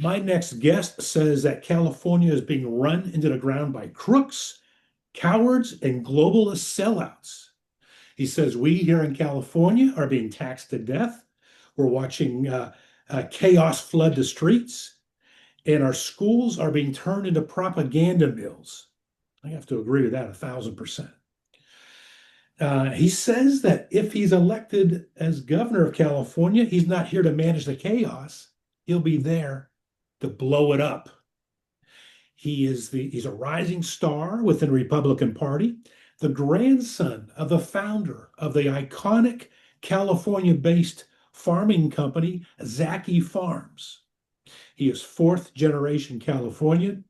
My next guest says that California is being run into the ground by crooks, cowards, and globalist sellouts. He says we here in California are being taxed to death. We're watching chaos flood the streets, and our schools are being turned into propaganda mills. I have to agree with that 1,000%. He says that if he's elected as governor of California, he's not here to manage the chaos. He'll be there to blow it up. He's a rising star within the Republican Party, the grandson of the founder of the iconic California-based farming company, Zacky Farms. He is fourth generation Californian,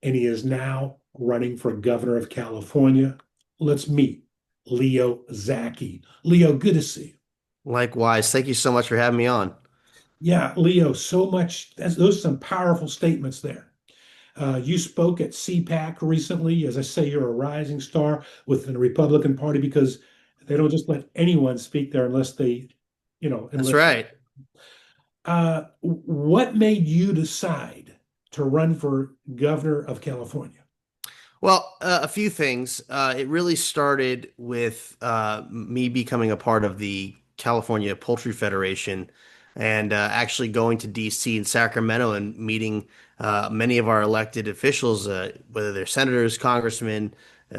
and he is now running for governor of California. Let's meet Leo Zacky. Leo, good to see you. Likewise, thank you so much for having me on. Yeah, Leo, so much. Those are some powerful statements there. You spoke at CPAC recently. As I say, you're a rising star within the Republican Party because they don't just let anyone speak there unless they, That's unless. right. What made you decide to run for governor of California? Well, a few things. It really started with me becoming a part of the California Poultry Federation and actually going to DC and Sacramento and meeting many of our elected officials, whether they're senators, congressmen,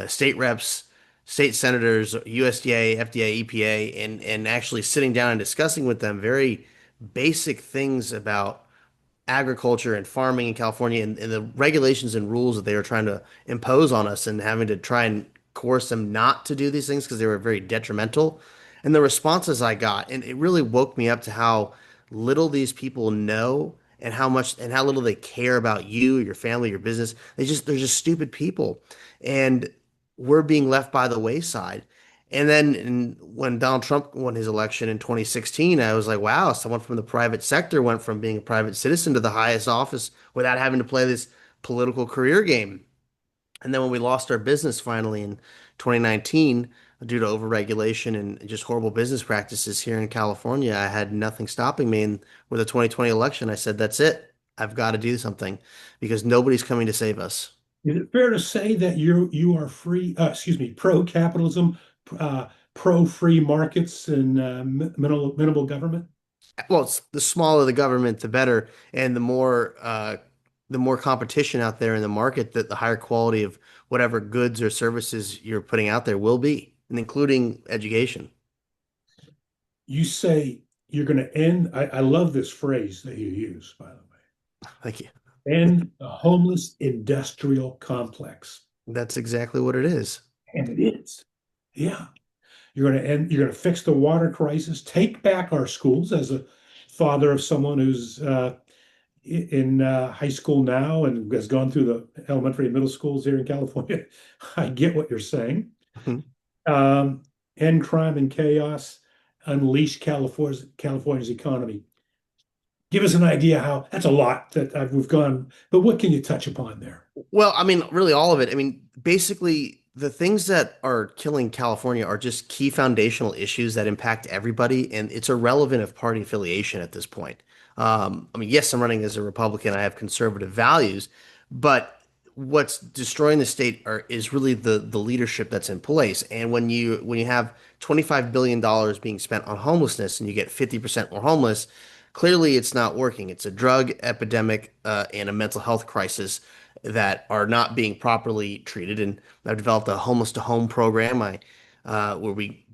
state reps, state senators, USDA, FDA, EPA, and actually sitting down and discussing with them very basic things about agriculture and farming in California and the regulations and rules that they were trying to impose on us and having to try and coerce them not to do these things because they were very detrimental. And the responses I got, and it really woke me up to how little these people know and how much and how little they care about you, your family, your business. They're just stupid people. And we're being left by the wayside. And then when Donald Trump won his election in 2016, I was like, wow, someone from the private sector went from being a private citizen to the highest office without having to play this political career game. And then when we lost our business finally in 2019 due to overregulation and just horrible business practices here in California, I had nothing stopping me. And with the 2020 election, I said, that's it. I've got to do something because nobody's coming to save us. Is it fair to say that you are free, excuse me, pro-capitalism, pro-free markets, and minimal government? Well, it's the smaller the government, the better, and the more competition out there in the market, that the higher quality of whatever goods or services you're putting out there will be, and including education. You say you're going to end, I love this phrase that you use, by the Thank you. way, end the homeless industrial complex. That's exactly what it is. And it is. Yeah. You're going to fix the water crisis, take back our schools as a father of someone who's in high school now and has gone through the elementary and middle schools here in California. I get what you're saying. Um, End crime and chaos, unleash California's economy. Give us an idea how that's a lot that we've gone, but what can you touch upon there? Well, I mean, really all of it. I mean, basically, the things that are killing California are just key foundational issues that impact everybody, and it's irrelevant of party affiliation at this point. I mean, yes, I'm running as a Republican. I have conservative values, but what's destroying the state is really the leadership that's in place. And when you have $25 billion being spent on homelessness and you get 50% more homeless, clearly it's not working. It's a drug epidemic and a mental health crisis that are not being properly treated. And I've developed a homeless to home program where we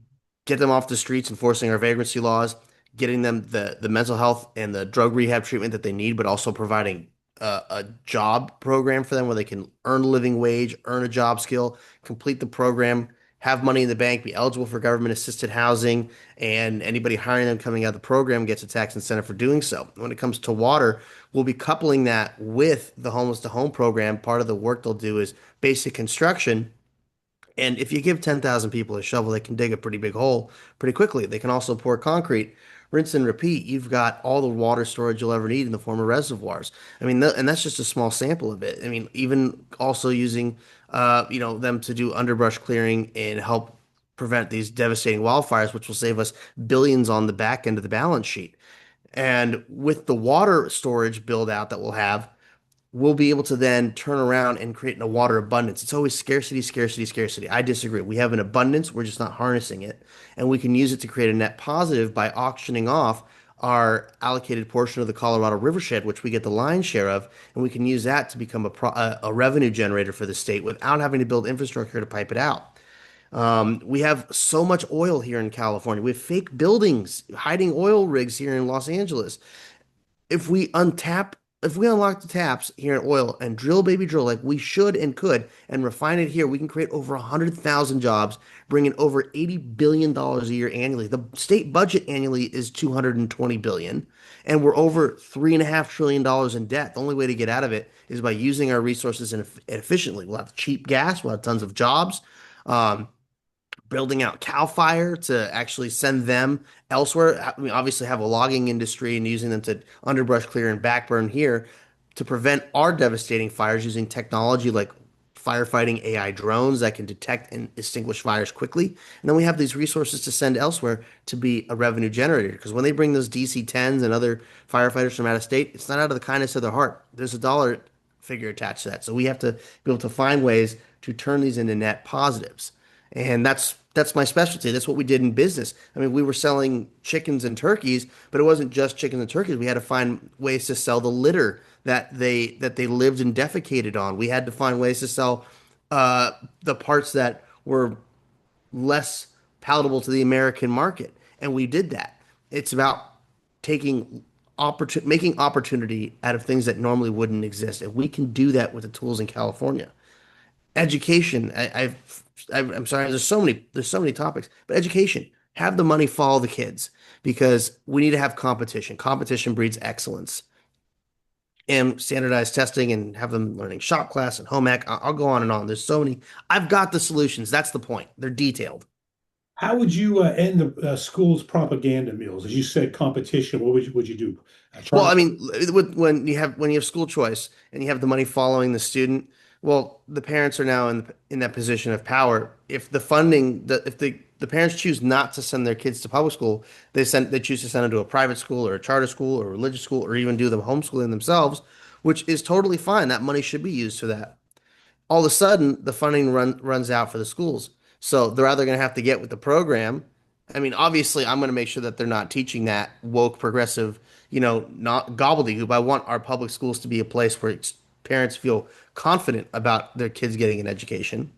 get them off the streets, enforcing our vagrancy laws, getting them the mental health and the drug rehab treatment that they need, but also providing a job program for them where they can earn a living wage, earn a job skill, complete the program, have money in the bank, be eligible for government assisted housing, and anybody hiring them coming out of the program gets a tax incentive for doing so. When it comes to water, we'll be coupling that with the homeless to home program. Part of the work they'll do is basic construction. And if you give 10,000 people a shovel, they can dig a pretty big hole pretty quickly. They can also pour concrete, rinse and repeat. You've got all the water storage you'll ever need in the form of reservoirs. I mean, and that's just a small sample of it. I mean, even also using, them to do underbrush clearing and help prevent these devastating wildfires, which will save us billions on the back end of the balance sheet. And with the water storage build out that we'll have, we'll be able to then turn around and create a water abundance. It's always scarcity, scarcity, scarcity. I disagree. We have an abundance, we're just not harnessing it. And we can use it to create a net positive by auctioning off our allocated portion of the Colorado Rivershed, which we get the lion's share of, and we can use that to become a revenue generator for the state without having to build infrastructure to pipe it out. We have so much oil here in California. We have fake buildings hiding oil rigs here in Los Angeles. If we untap, if we unlock the taps here in oil and drill, baby, drill like we should and could and refine it here, we can create over 100,000 jobs, bringing over $80 billion a year annually. The state budget annually is 220 billion, and we're over $3.5 trillion in debt. The only way to get out of it is by using our resources efficiently. We'll have cheap gas, we'll have tons of jobs. Um, Building out Cal Fire to actually send them elsewhere. We obviously have a logging industry and using them to underbrush clear and backburn here to prevent our devastating fires using technology like firefighting AI drones that can detect and extinguish fires quickly. And then we have these resources to send elsewhere to be a revenue generator. Because when they bring those DC-10s and other firefighters from out of state, it's not out of the kindness of their heart. There's a dollar figure attached to that. So we have to be able to find ways to turn these into net positives. And that's my specialty. That's what we did in business. I mean, we were selling chickens and turkeys, but it wasn't just chickens and turkeys. We had to find ways to sell the litter that they lived and defecated on. We had to find ways to sell uh, the parts that were less palatable to the American market, and we did that. It's about taking making opportunity out of things that normally wouldn't exist, and we can do that with the tools in California. Education. I'm sorry. There's so many topics, but education. Have the money follow the kids because we need to have competition. Competition breeds excellence. And standardized testing and have them learning shop class and home ec. I'll go on and on. There's so many. I've got the solutions. That's the point. They're detailed. How would you end the school's propaganda meals? As you said, competition. What would you do? Well, Try. I mean, when you have school choice and you have the money following the student, well, the parents are now in that position of power. If the funding, if the parents choose not to send their kids to public school, they choose to send them to a private school or a charter school or a religious school or even do them homeschooling themselves, which is totally fine. That money should be used for that. All of a sudden the funding runs out for the schools. So they're either going to have to get with the program. I mean, obviously, I'm going to make sure that they're not teaching that woke, progressive, not gobbledygook. I want our public schools to be a place where parents feel confident about their kids getting an education.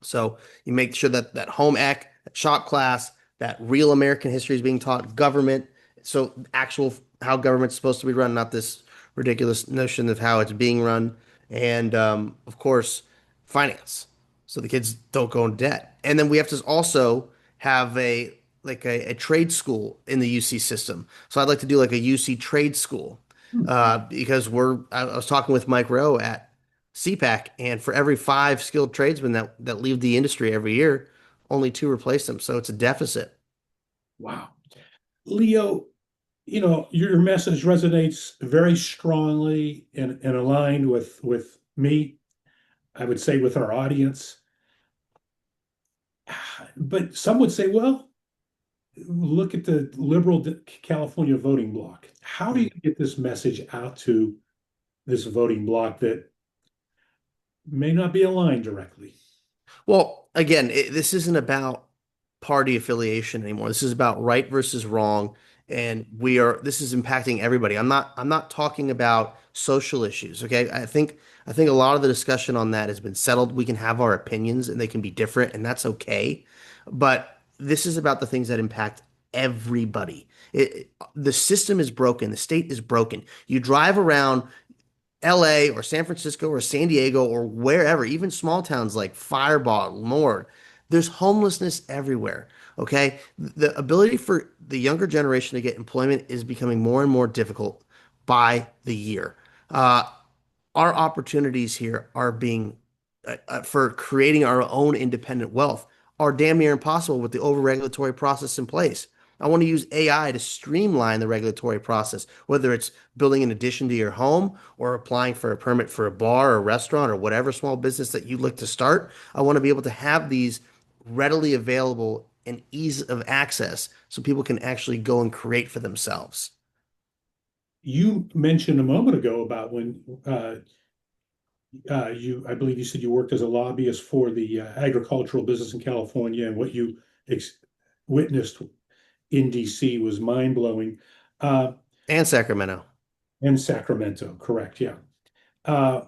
So you make sure that that home ec, that shop class, that real American history is being taught, government. So actual how government's supposed to be run, not this ridiculous notion of how it's being run, and of course, finance. So the kids don't go in debt. And then we have to also have a trade school in the UC system. So I'd like to do like a UC trade school because I was talking with Mike Rowe at CPAC, and for every five skilled tradesmen that leave the industry every year, only two replace them. So it's a deficit. Wow. Leo, your message resonates very strongly and aligned with me, I would say with our audience. But some would say, well, look at the liberal California voting bloc. How do you get this message out to this voting bloc that may not be aligned directly? Well, again, this isn't about party affiliation anymore. This is about right versus wrong, and this is impacting everybody. I'm not talking about social issues, okay? I think a lot of the discussion on that has been settled. We can have our opinions and they can be different, and that's okay. But this is about the things that impact everybody. The system is broken. The state is broken. You drive around LA or San Francisco or San Diego or wherever, even small towns like Fireball, Lord, there's homelessness everywhere. Okay. The ability for the younger generation to get employment is becoming more and more difficult by the year. Uh, our opportunities here are being for creating our own independent wealth are damn near impossible with the over-regulatory process in place. I want to use AI to streamline the regulatory process, whether it's building an addition to your home or applying for a permit for a bar or restaurant or whatever small business that you'd like to start. I want to be able to have these readily available and ease of access so people can actually go and create for themselves. You mentioned a moment ago about when I believe you said you worked as a lobbyist for the agricultural business in California, and what you ex witnessed in DC was mind-blowing. Uh, And Sacramento. and Sacramento, correct? Yeah. Uh,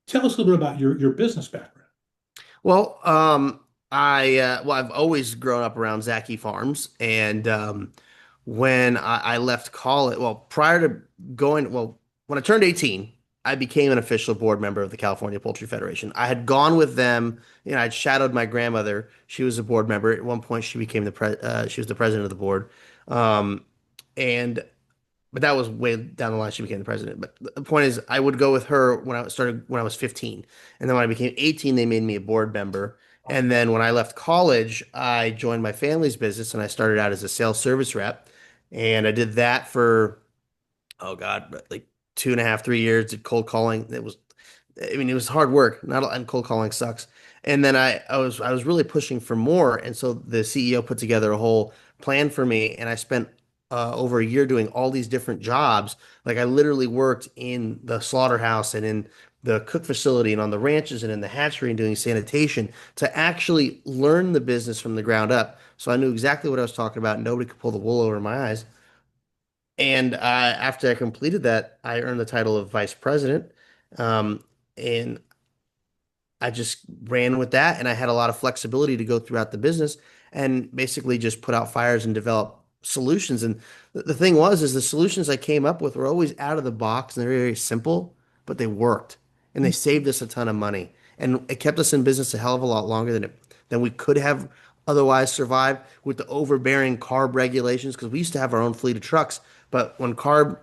Tell us a little bit about your business background. Well, I've always grown up around Zacky Farms, and when I left college, well, prior to when I turned 18, I became an official board member of the California Poultry Federation. I had gone with them, I'd shadowed my grandmother. She was a board member. At one point, she was the president of the board, um, and but that was way down the line. She became the president. But the point is, I would go with her when I was 15. And then when I became 18, they made me a board member. And then when I left college, I joined my family's business and I started out as a sales service rep. And I did that for, oh God, like 2.5, 3 years, did cold calling. It was hard work. Not and cold calling sucks. And then I was really pushing for more, and so the CEO put together a whole plan for me, and I spent over a year doing all these different jobs. Like I literally worked in the slaughterhouse and in the cook facility and on the ranches and in the hatchery and doing sanitation to actually learn the business from the ground up. So I knew exactly what I was talking about. Nobody could pull the wool over my eyes. And after I completed that, I earned the title of vice president. Um, and I just ran with that, and I had a lot of flexibility to go throughout the business and basically just put out fires and develop solutions. And the thing is the solutions I came up with were always out of the box and they're very simple, but they worked and they saved us a ton of money. And it kept us in business a hell of a lot longer than we could have otherwise survived with the overbearing carb regulations because we used to have our own fleet of trucks, but when carb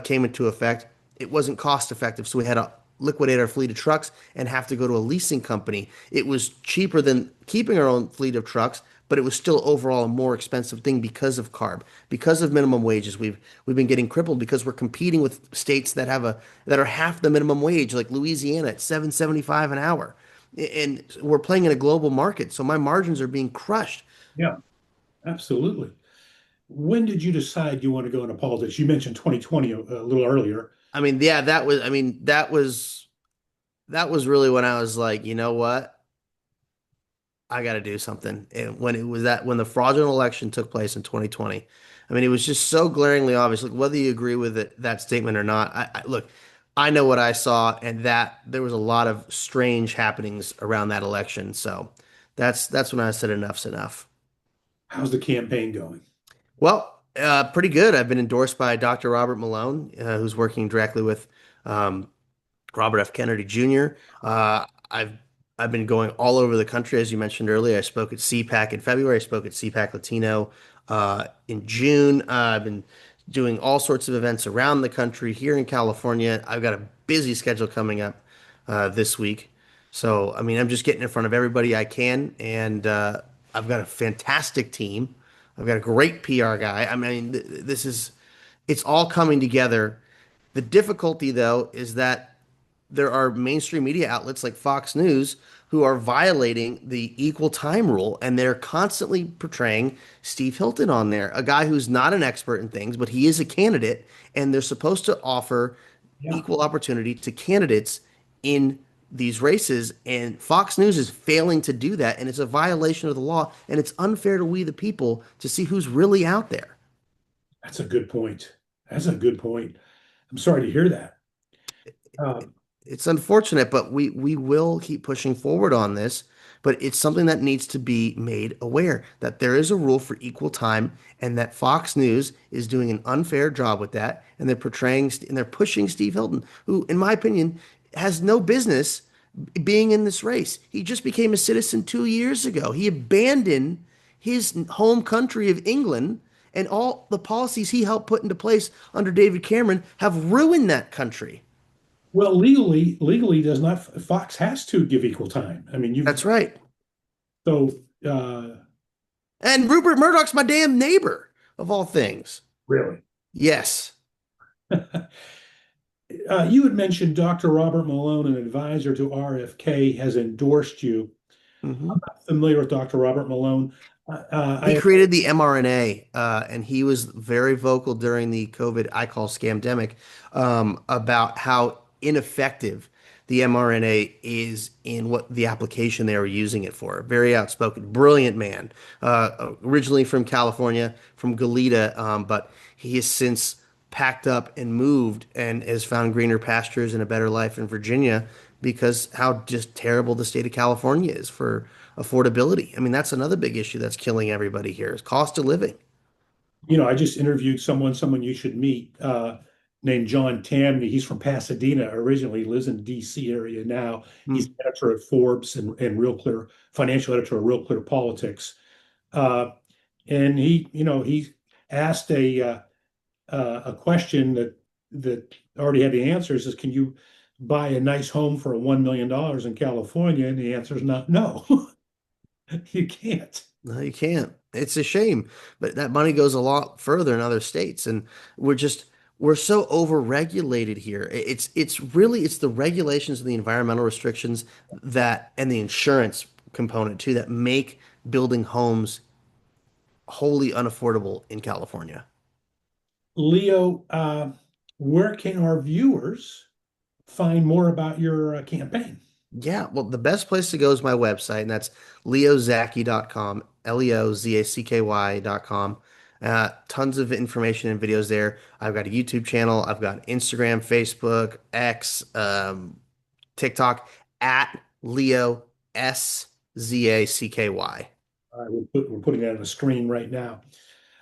came into effect, it wasn't cost effective. So we had to liquidate our fleet of trucks and have to go to a leasing company. It was cheaper than keeping our own fleet of trucks, but it was still overall a more expensive thing because of carb, because of minimum wages. We've been getting crippled because we're competing with states that are half the minimum wage, like Louisiana at 7.75 an hour. And we're playing in a global market, so my margins are being crushed. Yeah, absolutely. When did you decide you want to go into politics? You mentioned 2020 a little earlier. That was really when I was like, you know what? I got to do something. And when the fraudulent election took place in 2020, it was just so glaringly obvious. Look, whether you agree with that statement or not, look, I know what I saw, and that there was a lot of strange happenings around that election. So that's when I said enough's enough. How's the campaign going? Well, pretty good. I've been endorsed by Dr. Robert Malone, who's working directly with um, Robert F. Kennedy Jr. I've been going all over the country, as you mentioned earlier. I spoke at CPAC in February. I spoke at CPAC Latino in June. I've been doing all sorts of events around the country. Here in California, I've got a busy schedule coming up this week. So, I'm just getting in front of everybody I can, and I've got a fantastic team. I've got a great PR guy. It's all coming together. The difficulty, though, is that there are mainstream media outlets like Fox News who are violating the equal time rule, and they're constantly portraying Steve Hilton on there, a guy who's not an expert in things, but he is a candidate, and they're supposed to offer Yeah, equal opportunity to candidates in these races, and Fox News is failing to do that, and it's a violation of the law, and it's unfair to we the people to see who's really out there. that's a good point. That's a good point. I'm sorry to hear that. Um, It's unfortunate, but we will keep pushing forward on this. But it's something that needs to be made aware that there is a rule for equal time, and that Fox News is doing an unfair job with that, and they're pushing Steve Hilton, who, in my opinion, has no business being in this race. He just became a citizen 2 years ago. He abandoned his home country of England, and all the policies he helped put into place under David Cameron have ruined that country. well, legally does not Fox has to give equal time. I mean, you've That's right. so uh, And Rupert Murdoch's my damn neighbor, of all things. really. Yes. You had mentioned Dr. Robert Malone, an advisor to RFK, has endorsed you. Hmm. Familiar with Dr. Robert Malone. He I created the mRNA, and he was very vocal during the COVID, I call scamdemic, about how ineffective the mRNA is in what the application they were using it for. Very outspoken, brilliant man. Originally from California, from Goleta, but he has since packed up and moved and has found greener pastures and a better life in Virginia because how just terrible the state of California is for affordability. I mean, that's another big issue that's killing everybody here is cost of living. I just interviewed someone you should meet, named John Tamney. He's from Pasadena originally, lives in D.C. area now. He's Hmm. editor at Forbes and Real Clear, financial editor of Real Clear Politics. Uh, and he asked a question that already had the answers is, can you buy a nice home for $1 million in California? And the answer is not no, you can't. No, you can't. It's a shame, but that money goes a lot further in other states, and we're just we're so overregulated here. It's the regulations and the environmental restrictions that and the insurance component too that make building homes wholly unaffordable in California. Leo, where can our viewers find more about your campaign? Yeah, well, the best place to go is my website, and that's leozacky.com, leozacky.com. Tons of information and videos there. I've got a YouTube channel, I've got Instagram, Facebook, X, TikTok at Leo Szacky. We're putting that on the screen right now.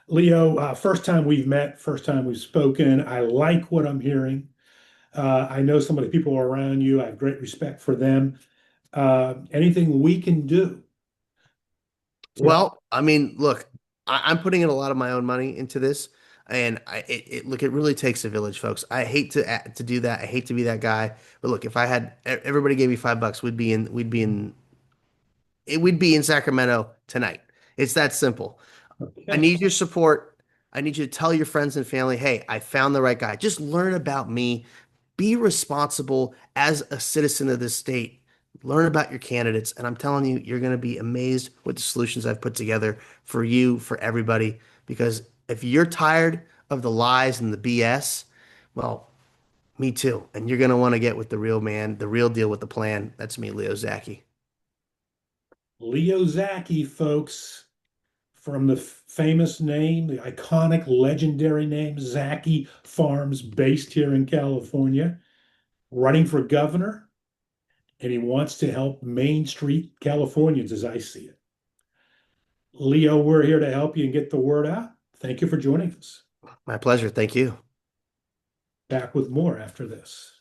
Leo, first time we've met, first time we've spoken. I like what I'm hearing. I know some of the people around you. I have great respect for them. Anything we can do to help? Well, I mean, look, I'm putting in a lot of my own money into this, and look, it really takes a village, folks. I hate to do that. I hate to be that guy, but look, if I had everybody gave me $5, we'd be in Sacramento tonight. It's that simple. I Okay. need your support. I need you to tell your friends and family, hey, I found the right guy. Just learn about me. Be responsible as a citizen of this state. Learn about your candidates. And I'm telling you, you're going to be amazed with the solutions I've put together for you, for everybody. Because if you're tired of the lies and the BS, well, me too. And you're going to want to get with the real man, the real deal with the plan. That's me, Leo Zacky. Leo Zacky, folks, from the famous name, the iconic, legendary name, Zacky Farms, based here in California, running for governor, and he wants to help Main Street Californians as I see it. Leo, we're here to help you and get the word out. Thank you for joining us. My pleasure. Thank you. Back with more after this.